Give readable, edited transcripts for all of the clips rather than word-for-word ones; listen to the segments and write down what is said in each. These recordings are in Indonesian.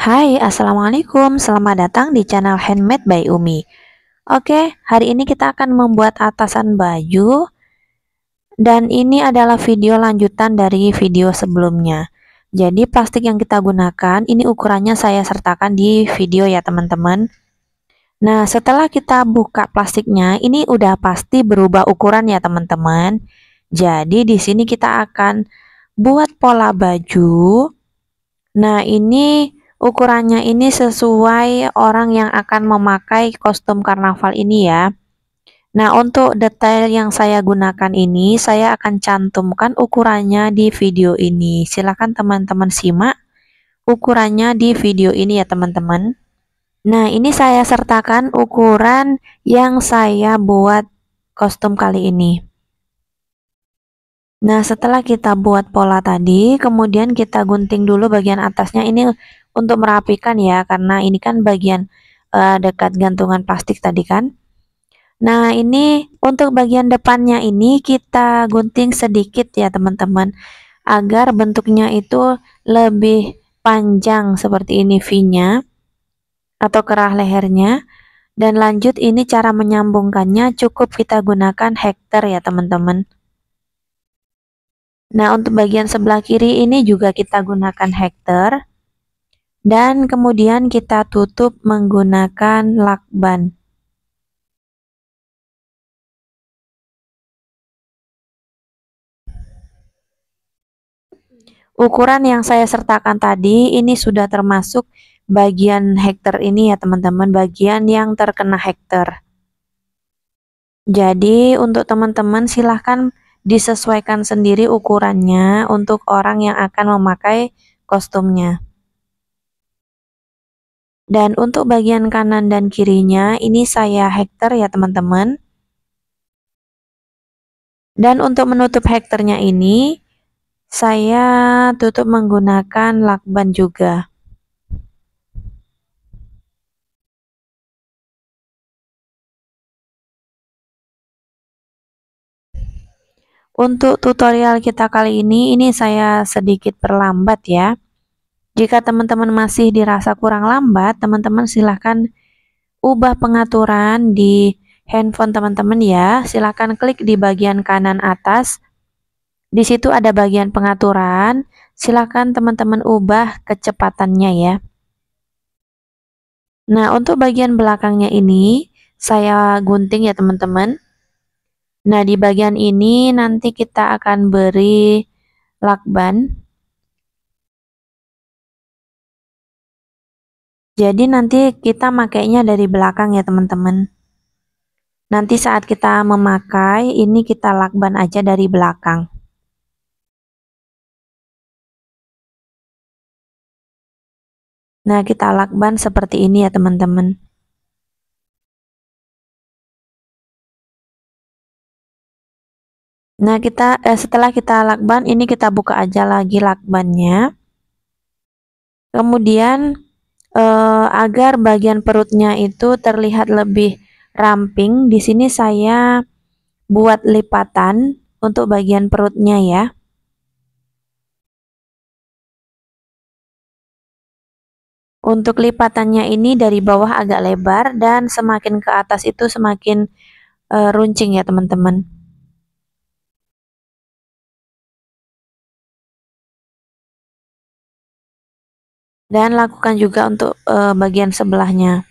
Hai, Assalamualaikum. Selamat datang di channel Handmade by Umi. Oke, hari ini kita akan membuat atasan baju dan ini adalah video lanjutan dari video sebelumnya. Jadi plastik yang kita gunakan ini ukurannya saya sertakan di video ya teman-teman. Nah, setelah kita buka plastiknya, ini udah pasti berubah ukuran ya teman-teman. Jadi di sini kita akan buat pola baju. Nah, ini ukurannya ini sesuai orang yang akan memakai kostum karnaval ini ya. Nah, untuk detail yang saya gunakan ini, saya akan cantumkan ukurannya di video ini. Silakan teman-teman simak ukurannya di video ini ya teman-teman. Nah, ini saya sertakan ukuran yang saya buat kostum kali ini. Nah, setelah kita buat pola tadi, kemudian kita gunting dulu bagian atasnya ini untuk merapikan ya, karena ini kan bagian dekat gantungan plastik tadi kan. Nah, ini untuk bagian depannya ini kita gunting sedikit ya teman-teman, agar bentuknya itu lebih panjang seperti ini V-nya atau kerah lehernya. Dan lanjut ini cara menyambungkannya cukup kita gunakan hektar ya teman-teman. Nah, untuk bagian sebelah kiri ini juga kita gunakan hektar. Dan kemudian kita tutup menggunakan lakban. Ukuran yang saya sertakan tadi ini sudah termasuk bagian hektar ini ya teman-teman, bagian yang terkena hektar. Jadi untuk teman-teman silahkan disesuaikan sendiri ukurannya untuk orang yang akan memakai kostumnya. Dan untuk bagian kanan dan kirinya ini saya hektar ya teman-teman. Dan untuk menutup hektarnya ini saya tutup menggunakan lakban juga. Untuk tutorial kita kali ini saya sedikit perlambat ya. Jika teman-teman masih dirasa kurang lambat, teman-teman silahkan ubah pengaturan di handphone teman-teman ya. Silahkan klik di bagian kanan atas. Di situ ada bagian pengaturan. Silahkan teman-teman ubah kecepatannya ya. Nah, untuk bagian belakangnya ini saya gunting ya teman-teman. Nah, di bagian ini nanti kita akan beri lakban. Jadi nanti kita makainya dari belakang ya teman-teman. Nanti saat kita memakai, ini kita lakban aja dari belakang. Nah, kita lakban seperti ini ya teman-teman. Nah, setelah kita lakban, ini kita buka aja lagi lakbannya. Kemudian agar bagian perutnya itu terlihat lebih ramping, di sini saya buat lipatan untuk bagian perutnya ya. Untuk lipatannya ini dari bawah agak lebar dan semakin ke atas itu semakin runcing ya teman-teman. Dan lakukan juga untuk bagian sebelahnya.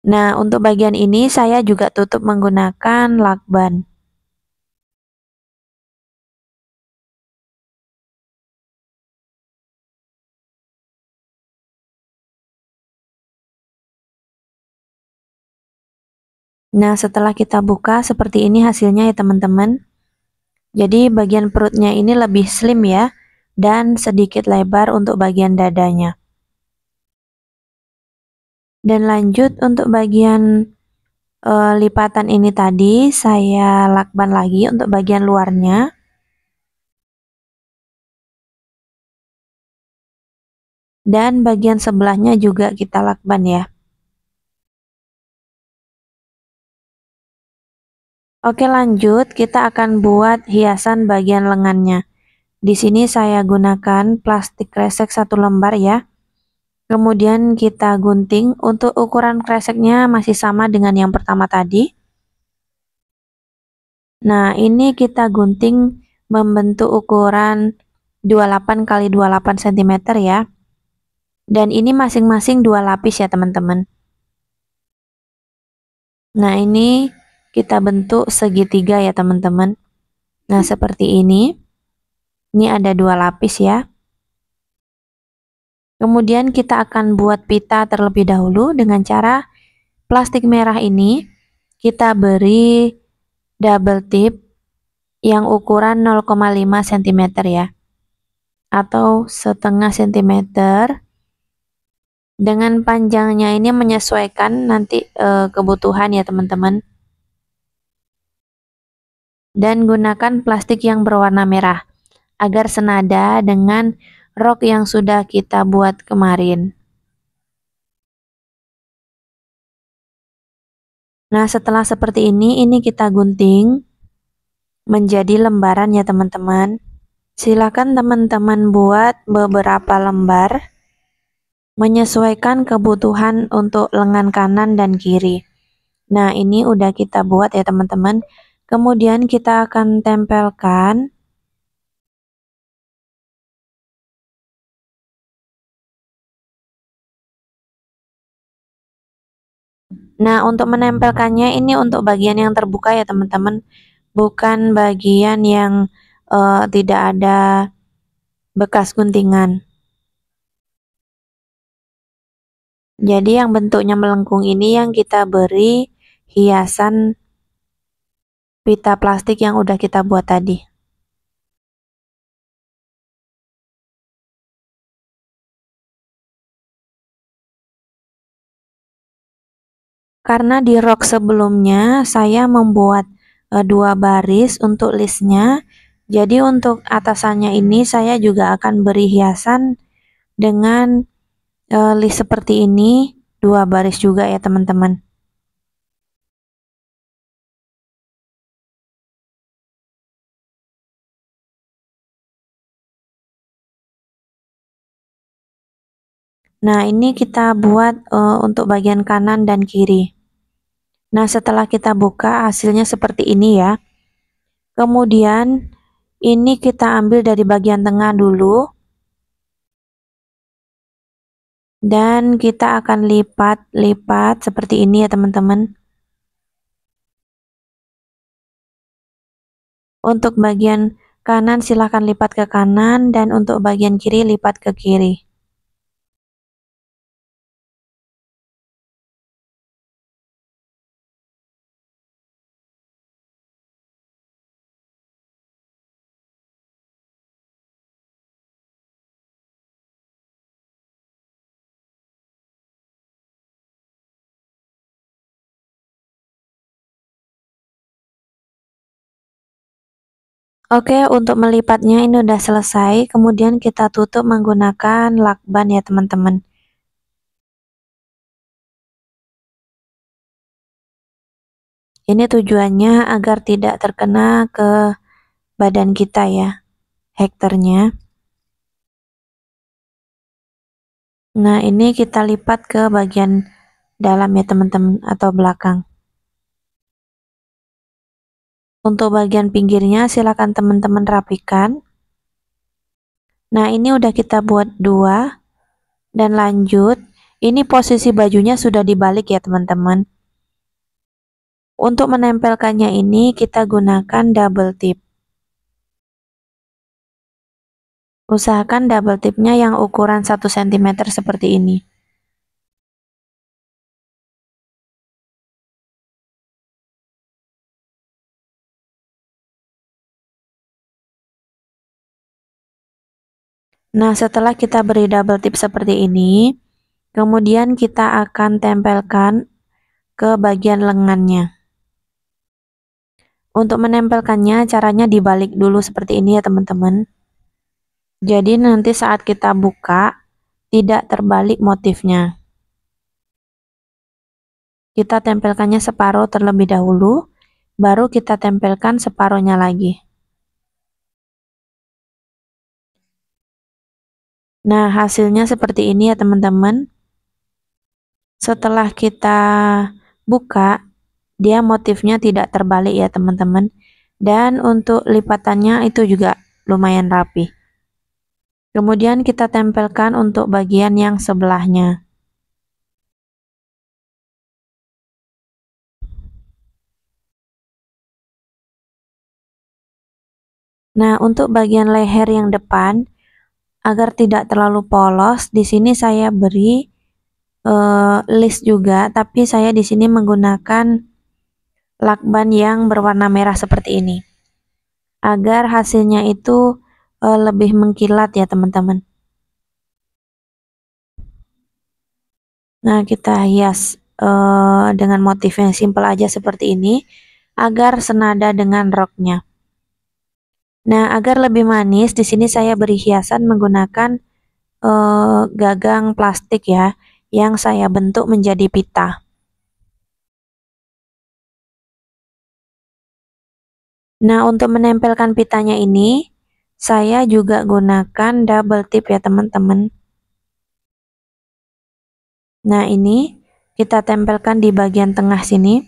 Nah, untuk bagian ini saya juga tutup menggunakan lakban. Nah, setelah kita buka seperti ini hasilnya ya teman-teman. Jadi bagian perutnya ini lebih slim ya, dan sedikit lebar untuk bagian dadanya. Dan lanjut untuk bagian lipatan ini tadi saya lakban lagi untuk bagian luarnya. Dan bagian sebelahnya juga kita lakban ya. Oke, lanjut kita akan buat hiasan bagian lengannya. Di sini saya gunakan plastik kresek 1 lembar ya. Kemudian kita gunting. Untuk ukuran kreseknya masih sama dengan yang pertama tadi. Nah, ini kita gunting membentuk ukuran 28 kali 28 cm ya. Dan ini masing-masing 2 lapis ya teman-teman. Nah, ini kita bentuk segitiga ya teman-teman. Nah, seperti ini. Ini ada 2 lapis ya. Kemudian kita akan buat pita terlebih dahulu dengan cara plastik merah ini kita beri double tip yang ukuran 0,5 cm ya. Atau setengah centimeter. Dengan panjangnya ini menyesuaikan nanti kebutuhan ya teman-teman. Dan gunakan plastik yang berwarna merah agar senada dengan rok yang sudah kita buat kemarin. Nah, setelah seperti ini kita gunting menjadi lembaran ya teman-teman. Silakan teman-teman buat beberapa lembar menyesuaikan kebutuhan untuk lengan kanan dan kiri. Nah, ini udah kita buat ya teman-teman. Kemudian kita akan tempelkan. Nah, untuk menempelkannya ini untuk bagian yang terbuka ya teman-teman. Bukan bagian yang tidak ada bekas guntingan. Jadi yang bentuknya melengkung ini yang kita beri hiasan pita plastik yang udah kita buat tadi. Karena di rok sebelumnya saya membuat 2 baris untuk listnya. Jadi untuk atasannya ini saya juga akan beri hiasan dengan list seperti ini 2 baris juga ya teman-teman. Nah, ini kita buat untuk bagian kanan dan kiri. Nah, setelah kita buka hasilnya seperti ini ya. Kemudian ini kita ambil dari bagian tengah dulu. Dan kita akan lipat-lipat seperti ini ya teman-teman. Untuk bagian kanan silahkan lipat ke kanan dan untuk bagian kiri lipat ke kiri. Oke, untuk melipatnya ini udah selesai. Kemudian kita tutup menggunakan lakban ya teman-teman. Ini tujuannya agar tidak terkena ke badan kita ya, hektarnya. Nah, ini kita lipat ke bagian dalam ya teman-teman atau belakang. Untuk bagian pinggirnya silakan teman-teman rapikan. Nah, ini udah kita buat 2 dan lanjut. Ini posisi bajunya sudah dibalik ya teman-teman. Untuk menempelkannya ini kita gunakan double tip. Usahakan double tipnya yang ukuran 1 cm seperti ini. Nah, setelah kita beri double tip seperti ini, kemudian kita akan tempelkan ke bagian lengannya. Untuk menempelkannya caranya dibalik dulu seperti ini ya teman-teman. Jadi nanti saat kita buka tidak terbalik motifnya. Kita tempelkannya separuh terlebih dahulu, baru kita tempelkan separuhnya lagi. Nah, hasilnya seperti ini ya teman-teman. Setelah kita buka, dia motifnya tidak terbalik ya teman-teman. Dan untuk lipatannya itu juga lumayan rapi. Kemudian kita tempelkan untuk bagian yang sebelahnya. Nah, untuk bagian leher yang depan, agar tidak terlalu polos, di sini saya beri list juga, tapi saya di sini menggunakan lakban yang berwarna merah seperti ini, agar hasilnya itu lebih mengkilat ya teman-teman. Nah, kita hias dengan motif yang simpel aja seperti ini, agar senada dengan roknya. Nah, agar lebih manis, di sini saya beri hiasan menggunakan gagang plastik ya, yang saya bentuk menjadi pita. Nah, untuk menempelkan pitanya ini, saya juga gunakan double tip ya teman-teman. Nah, ini kita tempelkan di bagian tengah sini.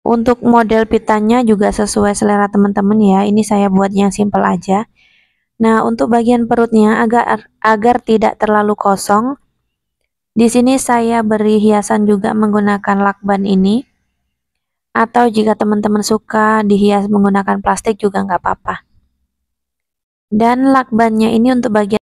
Untuk model pitanya juga sesuai selera teman-teman ya. Ini saya buat yang simple aja. Nah, untuk bagian perutnya agar tidak terlalu kosong, di sini saya beri hiasan juga menggunakan lakban ini. Atau jika teman-teman suka dihias menggunakan plastik juga nggak apa-apa. Dan lakbannya ini untuk bagian